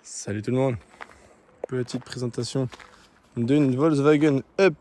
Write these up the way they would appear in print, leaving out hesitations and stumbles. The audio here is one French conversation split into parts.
Salut tout le monde, petite présentation d'une Volkswagen Up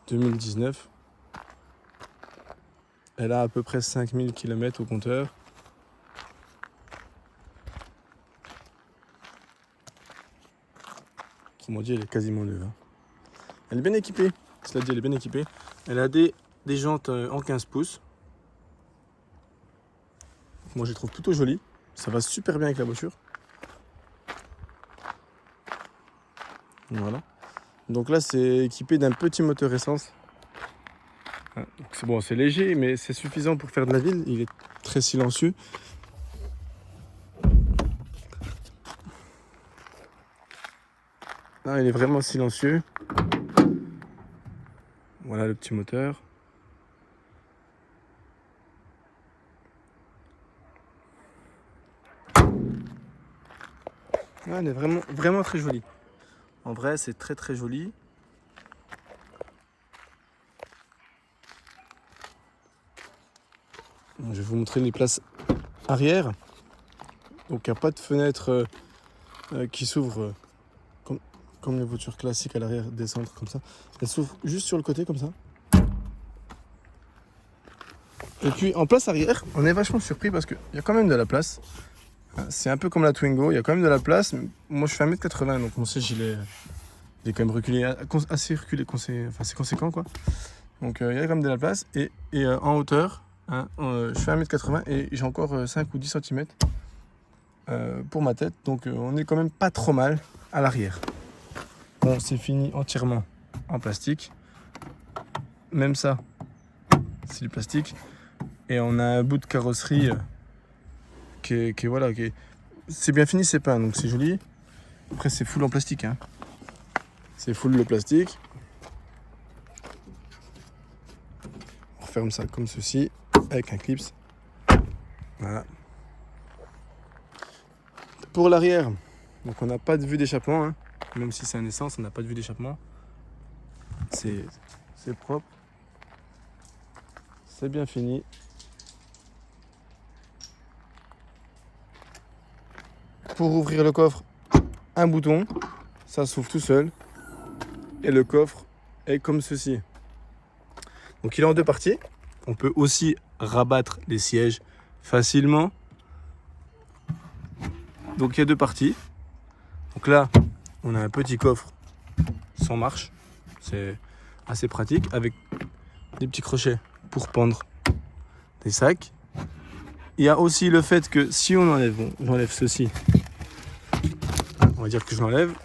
2019. Elle a à peu près 5000 km au compteur. Autrement dit, elle est quasiment neuve. Elle est bien équipée, cela dit, elle est bien équipée. Elle a des jantes en 15 pouces. Moi, je les trouve plutôt jolies. Ça va super bien avec la voiture. Voilà. Donc là, c'est équipé d'un petit moteur essence. C'est bon, c'est léger, mais c'est suffisant pour faire de la ville. Il est très silencieux. Là, il est vraiment silencieux. Voilà le petit moteur. Ah, elle est vraiment très jolie. En vrai, c'est très joli. Je vais vous montrer les places arrière. Donc, il n'y a pas de fenêtre qui s'ouvre comme les voitures classiques à l'arrière, descendre comme ça. Elle s'ouvre juste sur le côté comme ça. Et puis, en place arrière, on est vachement surpris parce qu'il y a quand même de la place. C'est un peu comme la Twingo, il y a quand même de la place. Moi, je fais 1m80, donc mon siège, il est quand même reculé, assez reculé, enfin, c'est conséquent, quoi. Donc, il y a quand même de la place. Et en hauteur, je fais 1m80 et j'ai encore 5 ou 10 cm pour ma tête. Donc, on est quand même pas trop mal à l'arrière. Bon, c'est fini entièrement en plastique. Même ça, c'est du plastique. Et on a un bout de carrosserie c'est bien fini, c'est peint, donc c'est joli. Après, c'est full en plastique. C'est full le plastique. On referme ça comme ceci, avec un clips. Voilà. Pour l'arrière, donc on n'a pas de vue d'échappement. Même si c'est un essence, on n'a pas de vue d'échappement. C'est propre. C'est bien fini. Pour ouvrir le coffre, un bouton, ça s'ouvre tout seul. Et le coffre est comme ceci. Donc il est en deux parties. On peut aussi rabattre les sièges facilement. Donc il y a deux parties. Donc là, on a un petit coffre sans marche. C'est assez pratique avec des petits crochets pour pendre des sacs. Il y a aussi le fait que si on enlève, j'enlève ceci. On va dire que je l'enlève.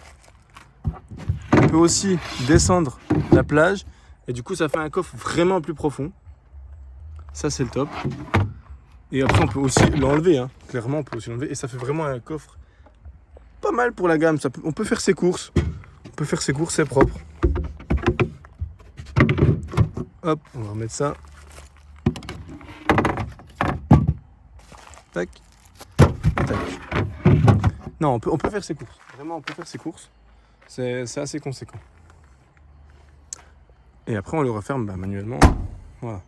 On peut aussi descendre la plage et du coup ça fait un coffre vraiment plus profond. Ça c'est le top. Et après on peut aussi l'enlever, clairement on peut aussi l'enlever et ça fait vraiment un coffre pas mal pour la gamme. On peut faire ses courses. C'est propre. Hop, on va remettre ça. Tac. Tac. Non, on peut faire ses courses. Vraiment, on peut faire ses courses. C'est assez conséquent. Et après, on le referme manuellement. Voilà.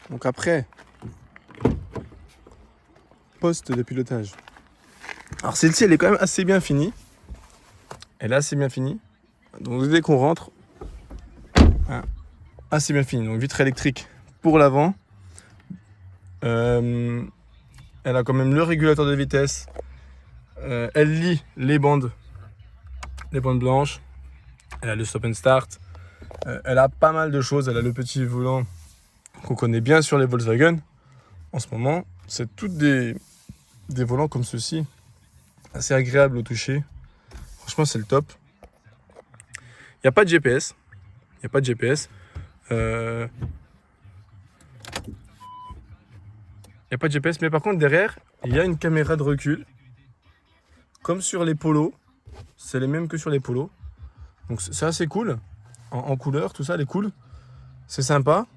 Donc après, poste de pilotage. Alors celle-ci, elle est quand même assez bien finie. Elle est assez bien finie. Donc dès qu'on rentre, assez bien finie. Donc vitre électrique pour l'avant. Elle a quand même le régulateur de vitesse. Elle lit les bandes blanches. Elle a le stop and start. Elle a pas mal de choses. Elle a le petit volant qu'on connaît bien sur les Volkswagen. En ce moment, c'est toutes des volants comme ceci. Assez agréables au toucher. Franchement, c'est le top. Il n'y a pas de GPS. Mais par contre, derrière, il y a une caméra de recul. Comme sur les polos. C'est les mêmes que sur les polos. Donc c'est assez cool. En couleur, tout ça, elle est cool. C'est sympa.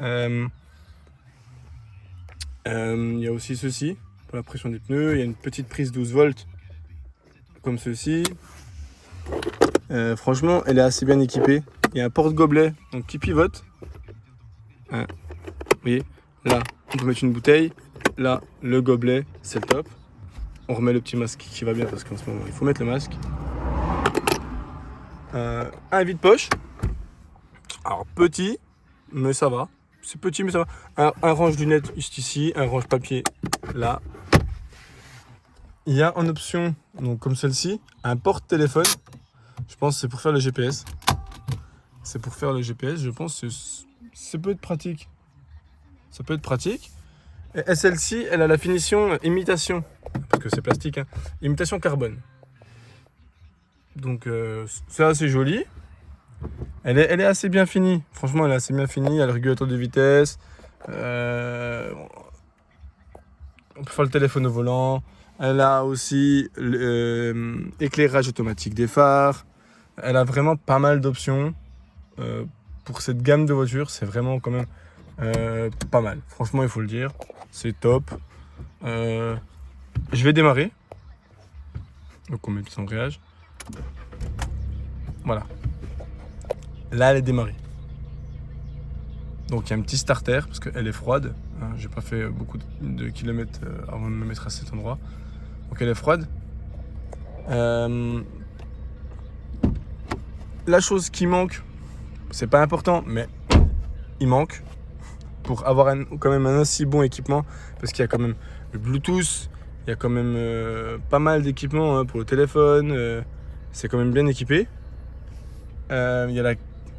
Il y a aussi ceci pour la pression des pneus. Il y a une petite prise 12 volts comme ceci. Franchement, elle est assez bien équipée. Il y a un porte-gobelet donc qui pivote. Hein. Vous voyez, là, on peut mettre une bouteille. Là, le gobelet, c'est le top. On remet le petit masque qui va bien parce qu'en ce moment, il faut mettre le masque. Un vide-poche. Alors, petit, mais ça va. C'est petit, mais ça va. Un range lunettes juste ici. Un range papier là. Il y a en option, donc comme celle-ci, un porte-téléphone. Je pense que c'est pour faire le GPS. C'est pour faire le GPS, je pense que ça peut être pratique. Ça peut être pratique. Et celle-ci, elle a la finition imitation. Parce que c'est plastique, hein. Imitation carbone. Donc c'est assez joli. Elle est assez bien finie. Franchement, elle est assez bien finie. Il y a le régulateur de vitesse. On peut faire le téléphone au volant. Elle a aussi l'éclairage automatique des phares. Elle a vraiment pas mal d'options. Pour cette gamme de voitures, c'est vraiment quand même pas mal. Franchement, il faut le dire. C'est top. Je vais démarrer. Donc on met tout l'embrayage. Voilà. Là, elle est démarrée. Donc il y a un petit starter parce qu'elle est froide. Hein, j'ai pas fait beaucoup de kilomètres avant de me mettre à cet endroit. Donc elle est froide. La chose qui manque, c'est pas important, mais il manque pour avoir quand même un aussi bon équipement, parce qu'il y a quand même le Bluetooth, il y a quand même pas mal d'équipements pour le téléphone, c'est quand même bien équipé. Il y a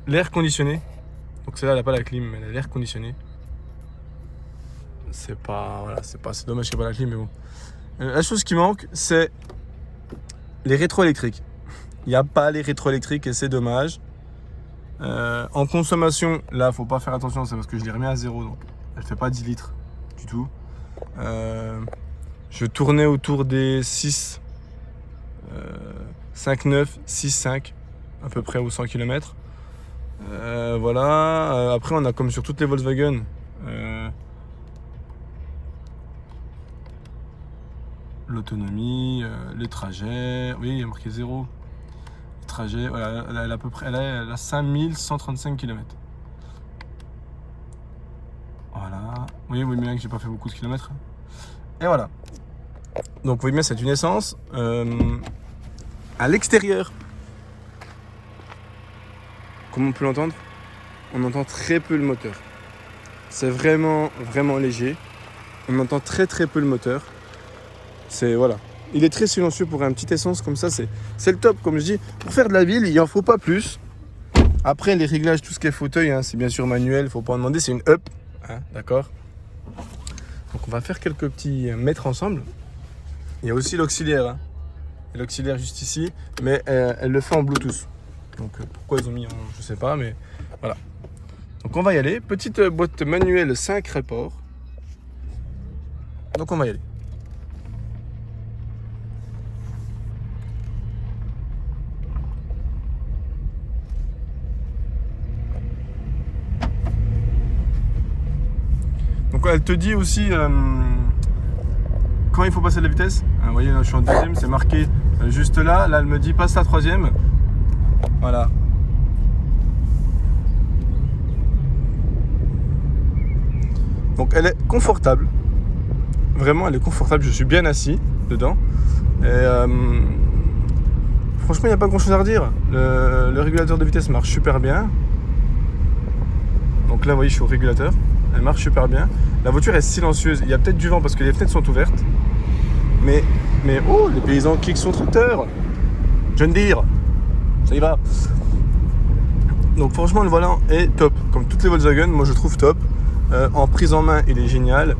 l'air conditionné, donc celle-là elle n'a pas la clim, mais elle a l'air conditionné. C'est dommage qu'il n'y ait pas la clim, mais bon. La chose qui manque, c'est les rétroélectriques. Il n'y a pas les rétroélectriques et c'est dommage. En consommation, là, faut pas faire attention, c'est parce que je l'ai remis à 0, donc elle fait pas 10 litres du tout. Je tournais autour des 6, 5, 9, 6, 5, à peu près aux 100 km. Voilà. Après, on a comme sur toutes les Volkswagen, l'autonomie, les trajets. Oui, il y a marqué 0. Trajet, voilà, elle a à peu près, elle a 5135 km. Voilà. Oui, oui, bien que j'ai pas fait beaucoup de kilomètres. Et voilà. Donc, vous voyez bien, c'est une essence. À l'extérieur, comme on peut l'entendre, on entend très peu le moteur. C'est vraiment, vraiment léger. On entend très, très peu le moteur. C'est, voilà. Il est très silencieux pour un petit essence comme ça, c'est le top. Comme je dis, pour faire de la ville, il n'en faut pas plus. Après, les réglages, tout ce qui est fauteuil, hein, c'est bien sûr manuel, il ne faut pas en demander, c'est une up. Hein, d'accord. Donc on va faire quelques petits mètres ensemble. Il y a aussi l'auxiliaire. Hein. L'auxiliaire juste ici, mais elle le fait en Bluetooth. Donc pourquoi ils ont mis en... je sais pas, mais voilà. Donc on va y aller. Petite boîte manuelle 5 rapports. Donc on va y aller. Donc elle te dit aussi quand il faut passer la vitesse. Vous voyez, là, je suis en deuxième, c'est marqué juste là. Là, elle me dit passe la troisième. Voilà. Donc elle est confortable. Vraiment, elle est confortable. Je suis bien assis dedans. Et franchement, il n'y a pas grand chose à redire. Le régulateur de vitesse marche super bien. Donc là, vous voyez, je suis au régulateur. Elle marche super bien. La voiture est silencieuse. Il y a peut-être du vent parce que les fenêtres sont ouvertes. Mais oh, les paysans kickent son tracteur. John Deere. Ça y va. Donc franchement, le volant est top. Comme toutes les Volkswagen, moi je trouve top. En prise en main, il est génial.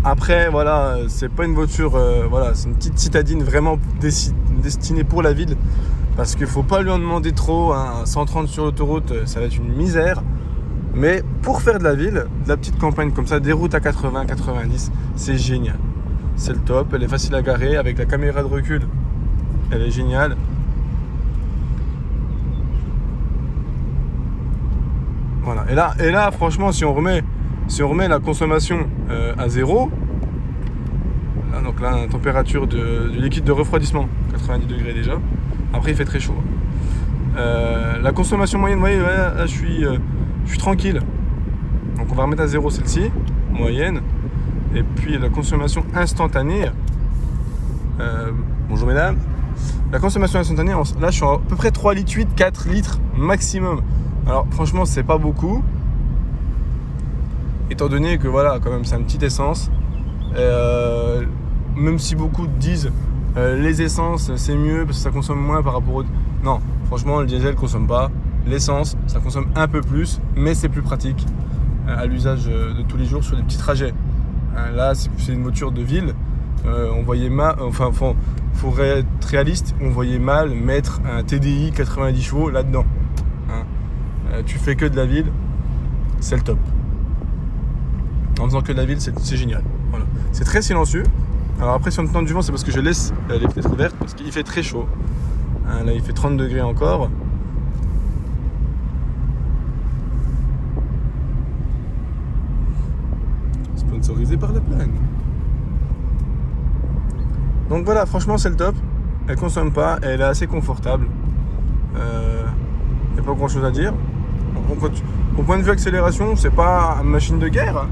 Après, voilà, c'est pas une voiture... voilà, c'est une petite citadine vraiment destinée pour la ville. Parce qu'il faut pas lui en demander trop. Hein. 130 sur l'autoroute, ça va être une misère. Mais pour faire de la ville, de la petite campagne comme ça, des routes à 80, 90, c'est génial. C'est le top, elle est facile à garer avec la caméra de recul. Elle est géniale. Voilà. Et là, franchement, si on remet la consommation à 0, là, donc là, la température du liquide de refroidissement, 90 degrés déjà. Après, il fait très chaud. La consommation moyenne, vous voyez, là, je suis tranquille. Donc on va remettre à 0 celle-ci, moyenne. Et puis la consommation instantanée. Bonjour mesdames. La consommation instantanée, là je suis à peu près 3 litres 8, 4 litres maximum. Alors franchement c'est pas beaucoup. Étant donné que voilà, quand même c'est une petite essence. Même si beaucoup disent les essences c'est mieux parce que ça consomme moins par rapport au... Non, franchement le diesel consomme pas. L'essence ça consomme un peu plus, mais c'est plus pratique à l'usage de tous les jours sur des petits trajets. Là c'est une voiture de ville. On voyait mal, enfin faut être réaliste, on voyait mal mettre un TDI 90 chevaux là-dedans. Tu fais que de la ville, c'est le top. En faisant que de la ville, c'est génial. Voilà. C'est très silencieux. Alors après, si on entend du vent, c'est parce que je laisse les fenêtres ouvertes parce qu'il fait très chaud. Là, il fait 30 degrés encore. Sponsorisé par la Plagne. Donc voilà, franchement, c'est le top. Elle consomme pas, elle est assez confortable. Il n'y a pas grand chose à dire. Au point de vue accélération, c'est pas une machine de guerre.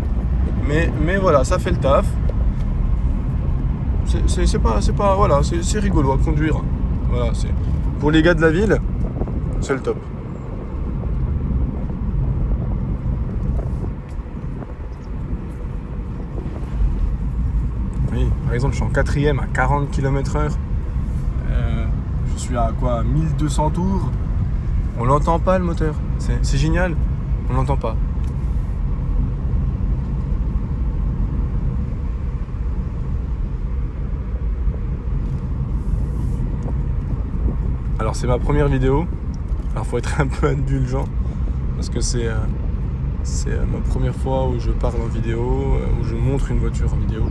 Mais voilà, ça fait le taf. C'est rigolo à conduire. Voilà, pour les gars de la ville, c'est le top. Oui, par exemple, je suis en 4ème à 40 km/h. Je suis à quoi, 1200 tours. On l'entend pas le moteur. C'est génial. On l'entend pas. Alors c'est ma première vidéo. Alors faut être un peu indulgent parce que c'est ma première fois où je parle en vidéo, où je montre une voiture en vidéo.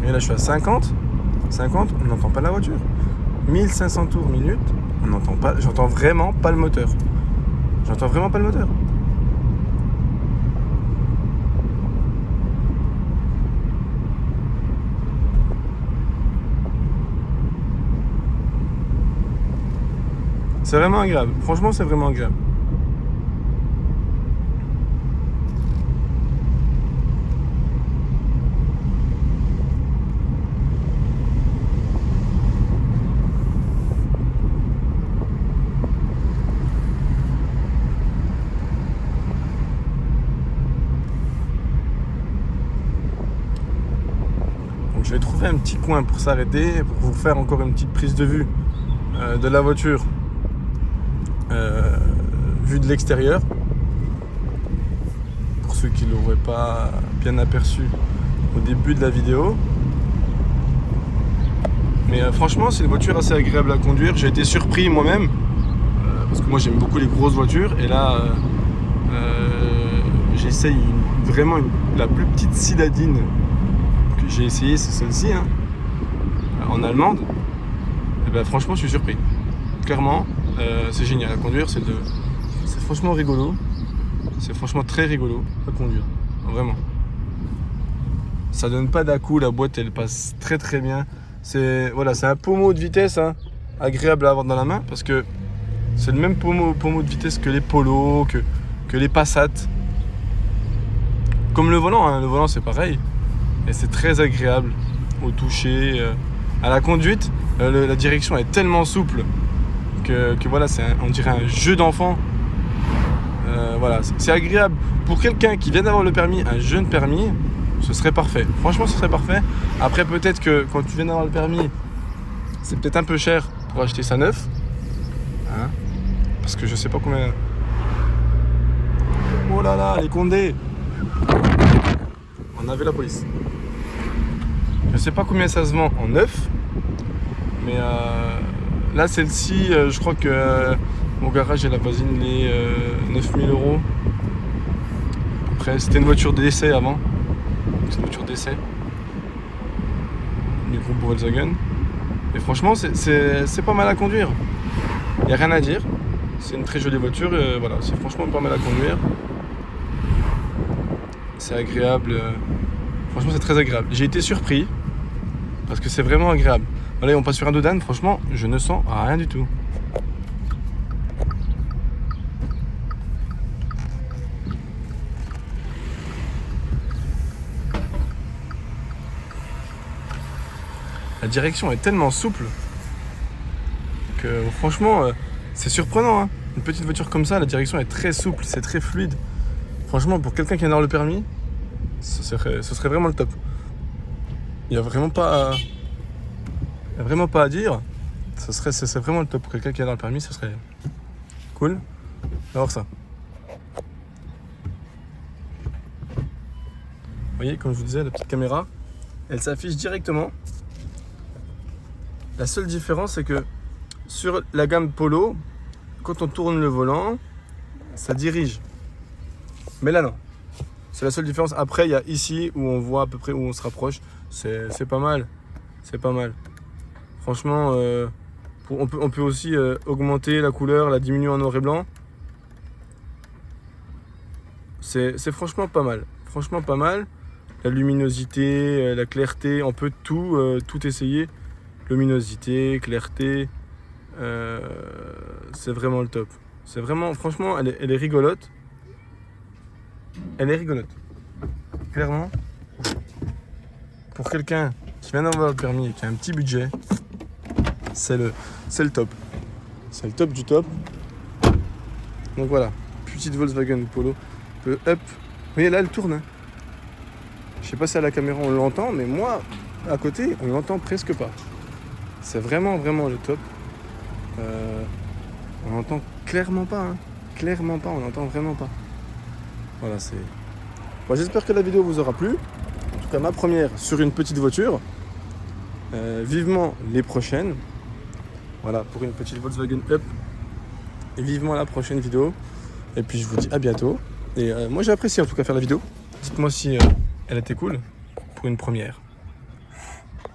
Et là je suis à 50, on n'entend pas la voiture. 1500 tours minute, on n'entend pas, j'entends vraiment pas le moteur. C'est vraiment agréable, franchement c'est vraiment agréable. Donc je vais trouver un petit coin pour s'arrêter, pour vous faire encore une petite prise de vue de la voiture. Vue de l'extérieur, pour ceux qui ne l'auraient pas bien aperçu au début de la vidéo. Mais franchement c'est une voiture assez agréable à conduire. J'ai été surpris moi-même parce que moi j'aime beaucoup les grosses voitures et là j'essaye vraiment la plus petite citadine que j'ai essayé, c'est celle-ci en allemande. Et ben, franchement je suis surpris, clairement. C'est génial à conduire, c'est franchement rigolo. C'est franchement très rigolo à conduire, vraiment. Ça donne pas d'à-coup, la boîte elle passe très très bien. C'est un pommeau de vitesse agréable à avoir dans la main parce que c'est le même pommeau de vitesse que les Polo, que les Passat. Comme le volant c'est pareil. Et c'est très agréable au toucher, à la conduite. La direction est tellement souple que voilà, on dirait un jeu d'enfant. Voilà, c'est agréable. Pour quelqu'un qui vient d'avoir le permis, un jeune permis, ce serait parfait. Franchement, ce serait parfait. Après, peut-être que quand tu viens d'avoir le permis, c'est peut-être un peu cher pour acheter ça neuf. Parce que je sais pas combien... Oh là là, les condés! On avait la police. Je sais pas combien ça se vend en neuf. Mais là, celle-ci, je crois que mon garage, elle avoisine les 9000 €. Après, c'était une voiture d'essai avant. C'est une voiture d'essai du groupe Volkswagen. Et franchement, c'est pas mal à conduire. Il n'y a rien à dire. C'est une très jolie voiture. Voilà, c'est franchement pas mal à conduire. C'est agréable. Franchement, c'est très agréable. J'ai été surpris parce que c'est vraiment agréable. Allez, on passe sur un Dodane. Franchement, je ne sens rien du tout. La direction est tellement souple que franchement, c'est surprenant. Hein. Une petite voiture comme ça, la direction est très souple, c'est très fluide. Franchement, pour quelqu'un qui a le permis, ce serait vraiment le top. Il n'y a vraiment pas à dire. Ce serait vraiment le top. Pour quelqu'un qui a le permis, ce serait cool d'avoir ça. Vous voyez, comme je vous disais, la petite caméra, elle s'affiche directement. La seule différence, c'est que sur la gamme Polo, quand on tourne le volant, ça dirige. Mais là, non. C'est la seule différence. Après, il y a ici où on voit à peu près où on se rapproche. C'est pas mal. C'est pas mal. Franchement, on peut aussi augmenter la couleur, la diminuer en noir et blanc. C'est franchement pas mal. Franchement pas mal. La luminosité, la clarté, on peut tout essayer. Luminosité, clarté, c'est vraiment le top. C'est vraiment, franchement, elle est rigolote. Elle est rigolote. Clairement, pour quelqu'un qui vient d'avoir le permis et qui a un petit budget, c'est le top. C'est le top du top. Donc voilà, petite Volkswagen Polo. Hop. Vous voyez là, elle tourne. Hein. Je sais pas si à la caméra on l'entend, mais moi, à côté, on l'entend presque pas. C'est vraiment le top. On l'entend clairement pas. Hein. Clairement pas, on l'entend vraiment pas. Voilà, c'est... Bon, j'espère que la vidéo vous aura plu. En tout cas, ma première sur une petite voiture. Vivement les prochaines. Voilà, pour une petite Volkswagen Up. Et vivement la prochaine vidéo. Et puis, je vous dis à bientôt. Et moi, j'ai apprécié en tout cas faire la vidéo. Dites-moi si elle était cool pour une première.